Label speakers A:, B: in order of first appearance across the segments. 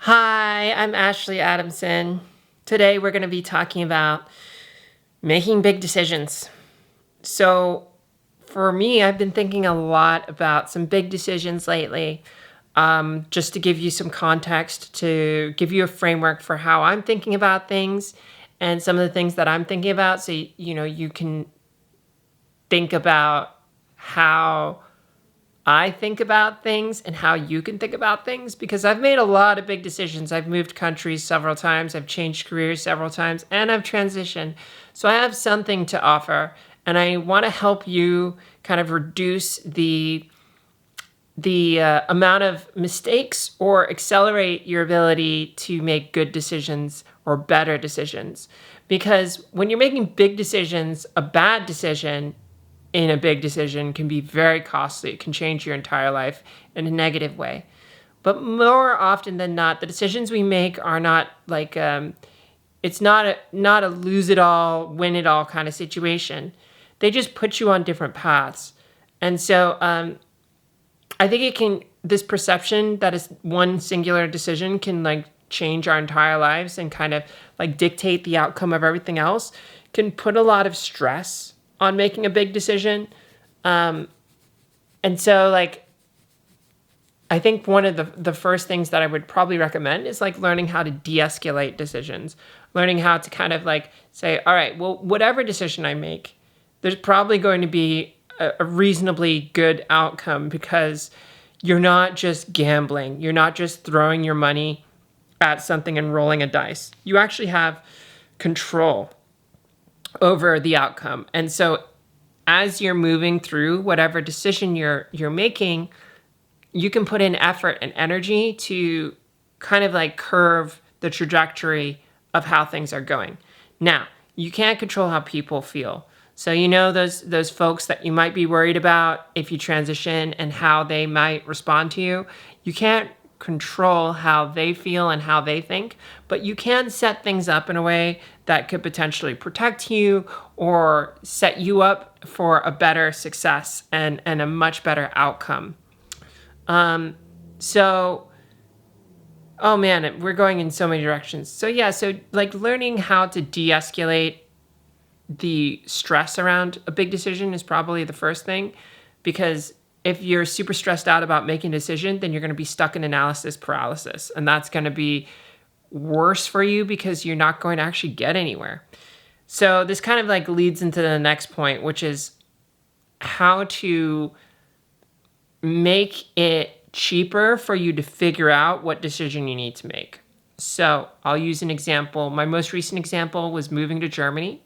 A: Hi, I'm Ashley Adamson. Today we're going to be talking about making big decisions. So, for me, I've been thinking a lot about some big decisions lately. Just to give you some context, to give you a framework for how I'm thinking about things and some of the things that I'm thinking about, so you can think about how I think about things and how you can think about things, because I've made a lot of big decisions. I've moved countries several times, I've changed careers several times, and I've transitioned. So I have something to offer, and I want to help you kind of reduce the amount of mistakes or accelerate your ability to make good decisions or better decisions. Because when you're making big decisions, a bad decision in a big decision can be very costly. It can change your entire life in a negative way. But more often than not, the decisions we make are not like it's not a lose it all, win it all kind of situation. They just put you on different paths, and so I think this perception that is one singular decision can like change our entire lives and kind of like dictate the outcome of everything else, can put a lot of stress on making a big decision. And so like, I think one of the first things that I would probably recommend is like learning how to de-escalate decisions, learning how to kind of like say, all right, well, whatever decision I make, there's probably going to be a reasonably good outcome, because you're not just gambling. You're not just throwing your money at something and rolling a dice. You actually have control over the outcome. And so as you're moving through whatever decision you're making, you can put in effort and energy to kind of like curve the trajectory of how things are going. Now, you can't control how people feel. So those folks that you might be worried about if you transition and how they might respond to you. You can't control how they feel and how they think, but you can set things up in a way that could potentially protect you or set you up for a better success and a much better outcome. So, oh man, we're going in so many directions. So like learning how to de-escalate the stress around a big decision is probably the first thing, because if you're super stressed out about making a decision, then you're going to be stuck in analysis paralysis, and that's going to be worse for you because you're not going to actually get anywhere. So this kind of like leads into the next point, which is how to make it cheaper for you to figure out what decision you need to make. So I'll use an example. My most recent example was moving to Germany.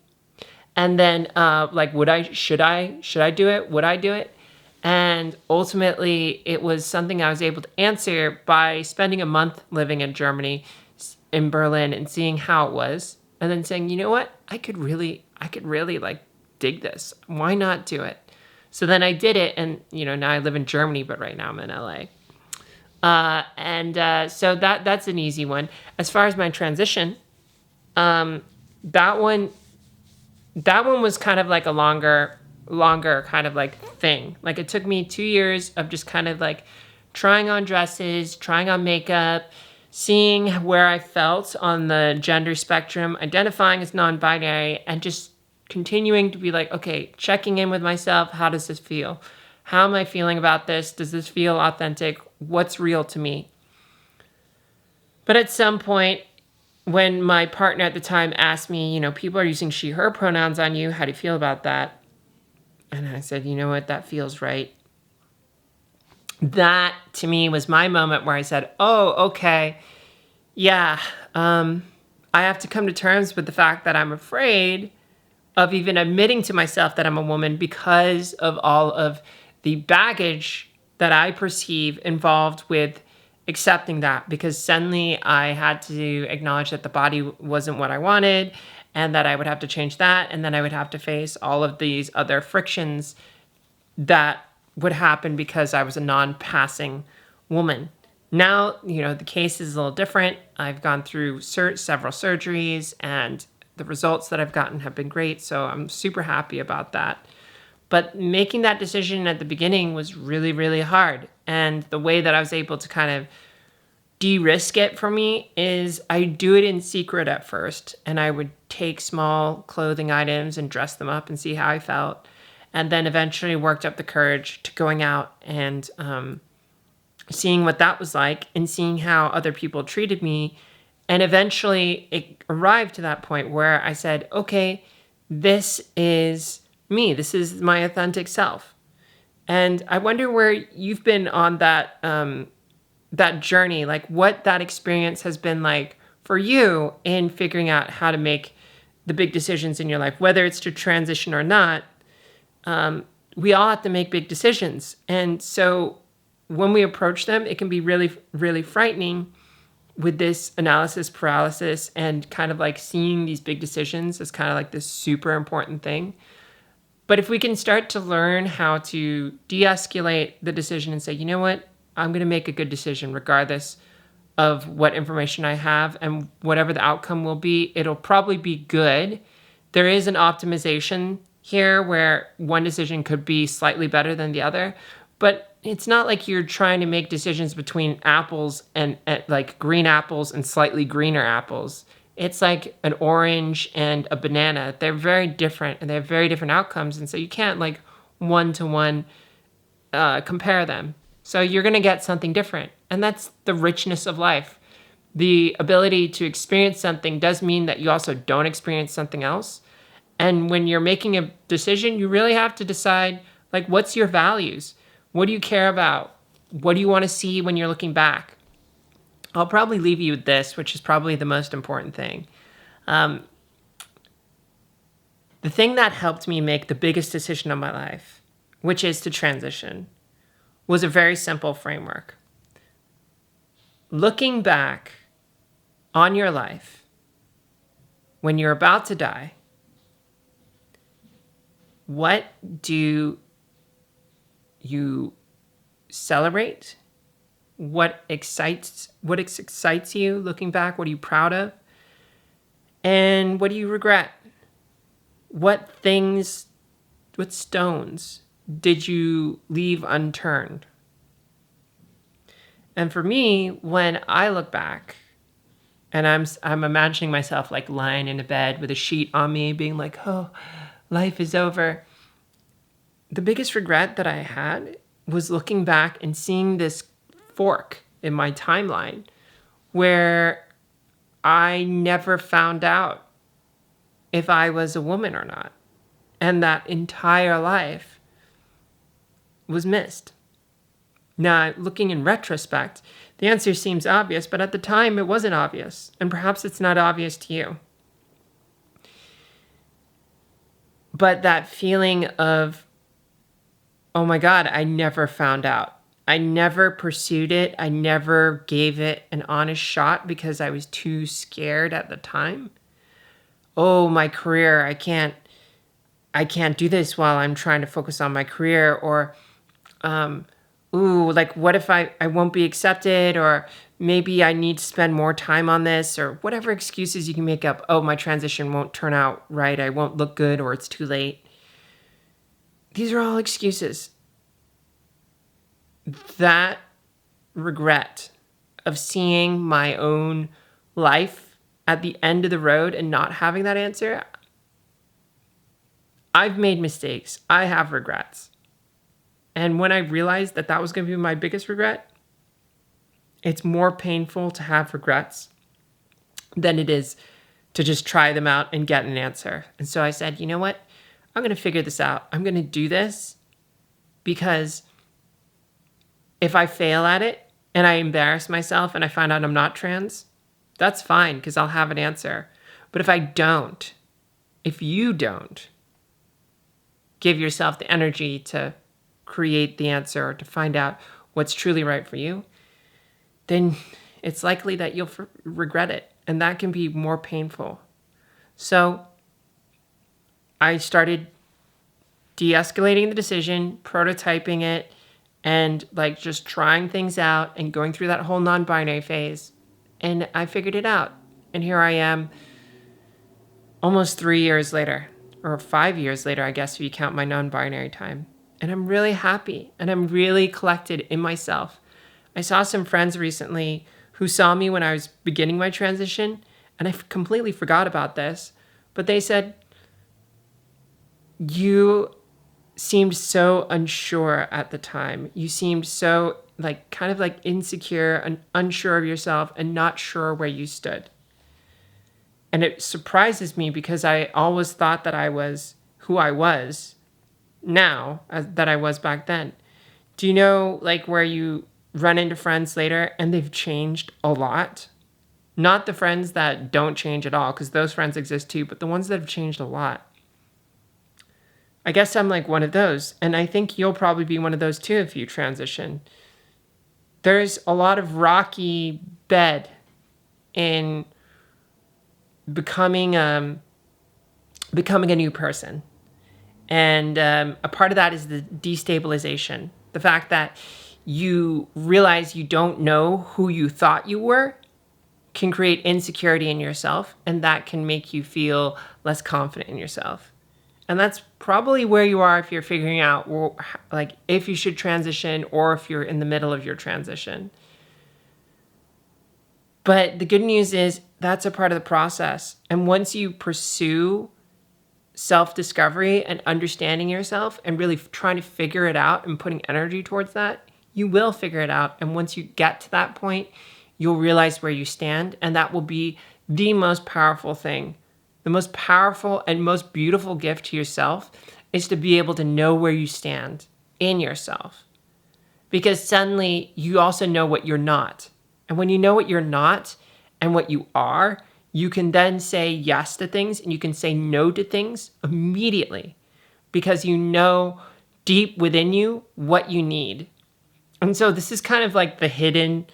A: And then like, should I do it? Would I do it? And ultimately it was something I was able to answer by spending a month living in Germany, in Berlin, and seeing how it was. And then saying, you know what? I could really like dig this. Why not do it? So then I did it. And, now I live in Germany, but right now I'm in LA. So that's an easy one. As far as my transition, that one was kind of like a longer kind of like thing. Like it took me 2 years of just kind of like trying on dresses, trying on makeup, seeing where I felt on the gender spectrum, identifying as non-binary, and just continuing to be like, okay, checking in with myself. How does this feel? How am I feeling about this? Does this feel authentic? What's real to me? But at some point, when my partner at the time asked me, people are using she, her pronouns on you. How do you feel about that? And I said, you know what? That feels right. That, to me, was my moment where I said, oh, okay. Yeah, I have to come to terms with the fact that I'm afraid of even admitting to myself that I'm a woman, because of all of the baggage that I perceive involved with accepting that, because suddenly I had to acknowledge that the body wasn't what I wanted, and that I would have to change that, and then I would have to face all of these other frictions that would happen because I was a non-passing woman. Now, the case is a little different. I've gone through several surgeries, and the results that I've gotten have been great, so I'm super happy about that. But making that decision at the beginning was really, really hard. And the way that I was able to kind of de-risk it for me is I do it in secret at first, and I would take small clothing items and dress them up and see how I felt, and then eventually worked up the courage to going out and seeing what that was like and seeing how other people treated me. And eventually it arrived to that point where I said, okay, this is me. This is my authentic self. And I wonder where you've been on that that journey, like what that experience has been like for you in figuring out how to make the big decisions in your life, whether it's to transition or not. We all have to make big decisions. And so when we approach them, it can be really, really frightening with this analysis paralysis and kind of like seeing these big decisions as kind of like this super important thing. But if we can start to learn how to de-escalate the decision and say, you know what, I'm going to make a good decision regardless of what information I have, and whatever the outcome will be, it'll probably be good. There is an optimization here where one decision could be slightly better than the other, but it's not like you're trying to make decisions between apples and like green apples and slightly greener apples. It's like an orange and a banana. They're very different and they have very different outcomes. And so you can't like one-to-one compare them. So you're going to get something different. And that's the richness of life. The ability to experience something does mean that you also don't experience something else. And when you're making a decision, you really have to decide, like, what's your values? What do you care about? What do you want to see when you're looking back? I'll probably leave you with this, which is probably the most important thing. The thing that helped me make the biggest decision of my life, which is to transition, was a very simple framework. Looking back on your life when you're about to die, what do you celebrate? What excites you looking back? What are you proud of? And what do you regret? What stones did you leave unturned? And for me, when I look back and I'm imagining myself like lying in a bed with a sheet on me being like, oh, life is over. The biggest regret that I had was looking back and seeing this fork in my timeline where I never found out if I was a woman or not. And that entire life was missed. Now, looking in retrospect, the answer seems obvious, but at the time it wasn't obvious. And perhaps it's not obvious to you. But that feeling of, oh my God, I never found out. I never pursued it. I never gave it an honest shot because I was too scared at the time. Oh, my career, I can't do this while I'm trying to focus on my career. Or, like what if I won't be accepted, or maybe I need to spend more time on this, or whatever excuses you can make up. Oh, my transition won't turn out right. I won't look good, or it's too late. These are all excuses. That regret of seeing my own life at the end of the road and not having that answer, I've made mistakes. I have regrets. And when I realized that that was going to be my biggest regret, it's more painful to have regrets than it is to just try them out and get an answer. And so I said, you know what? I'm going to figure this out. I'm going to do this because if I fail at it and I embarrass myself and I find out I'm not trans, that's fine because I'll have an answer. But if you don't give yourself the energy to create the answer or to find out what's truly right for you, then it's likely that you'll regret it. And that can be more painful. So I started de-escalating the decision, prototyping it, and like just trying things out and going through that whole non-binary phase. And I figured it out. And here I am almost 3 years later, or 5 years later, I guess, if you count my non-binary time. And I'm really happy and I'm really collected in myself. I saw some friends recently who saw me when I was beginning my transition, and I completely forgot about this, but they said, you seemed so unsure at the time. You seemed so kind of insecure and unsure of yourself and not sure where you stood. And it surprises me because I always thought that I was who I was now that I was back then. Do you know where you run into friends later and they've changed a lot? Not the friends that don't change at all, because those friends exist too, but the ones that have changed a lot. I guess I'm one of those, and I think you'll probably be one of those too if you transition. There's a lot of rocky bed in becoming a new person. And a part of that is the destabilization. The fact that you realize you don't know who you thought you were can create insecurity in yourself, and that can make you feel less confident in yourself. And that's probably where you are if you're figuring out if you should transition or if you're in the middle of your transition. But the good news is that's a part of the process. And once you pursue self-discovery and understanding yourself and really trying to figure it out and putting energy towards that, you will figure it out. And once you get to that point, you'll realize where you stand, and that will be the most powerful thing. The most powerful and most beautiful gift to yourself is to be able to know where you stand in yourself. Because suddenly you also know what you're not. And when you know what you're not and what you are, you can then say yes to things and you can say no to things immediately, because you know deep within you what you need. And so this is kind of the hidden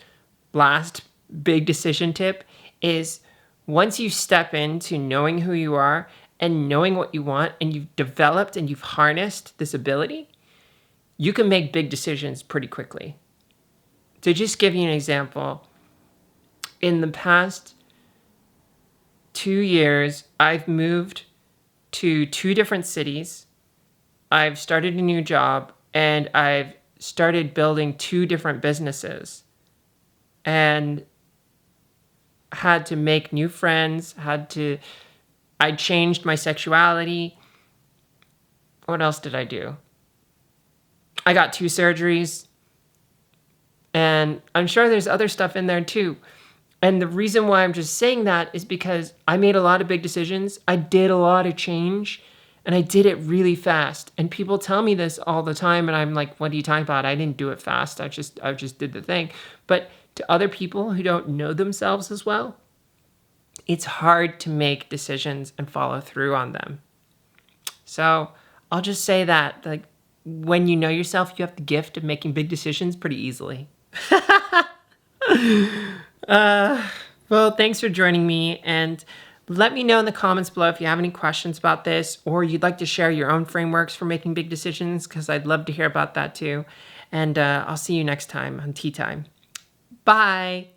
A: last big decision tip is, once you step into knowing who you are and knowing what you want, and you've developed and you've harnessed this ability, you can make big decisions pretty quickly. To just give you an example, in the past 2 years, I've moved to 2 different cities. I've started a new job, and I've started building 2 different businesses. And had to make new friends, I changed my sexuality. What else did I do? I got 2 surgeries, and I'm sure there's other stuff in there too. And the reason why I'm just saying that is because I made a lot of big decisions. I did a lot of change, and I did it really fast. And people tell me this all the time, and I'm like, what are you talking about? I didn't do it fast. I just did the thing. But to other people who don't know themselves as well, it's hard to make decisions and follow through on them. So I'll just say that when you know yourself, you have the gift of making big decisions pretty easily. Well, thanks for joining me, and let me know in the comments below if you have any questions about this, or you'd like to share your own frameworks for making big decisions, because I'd love to hear about that too. And I'll see you next time on Tea Time. Bye.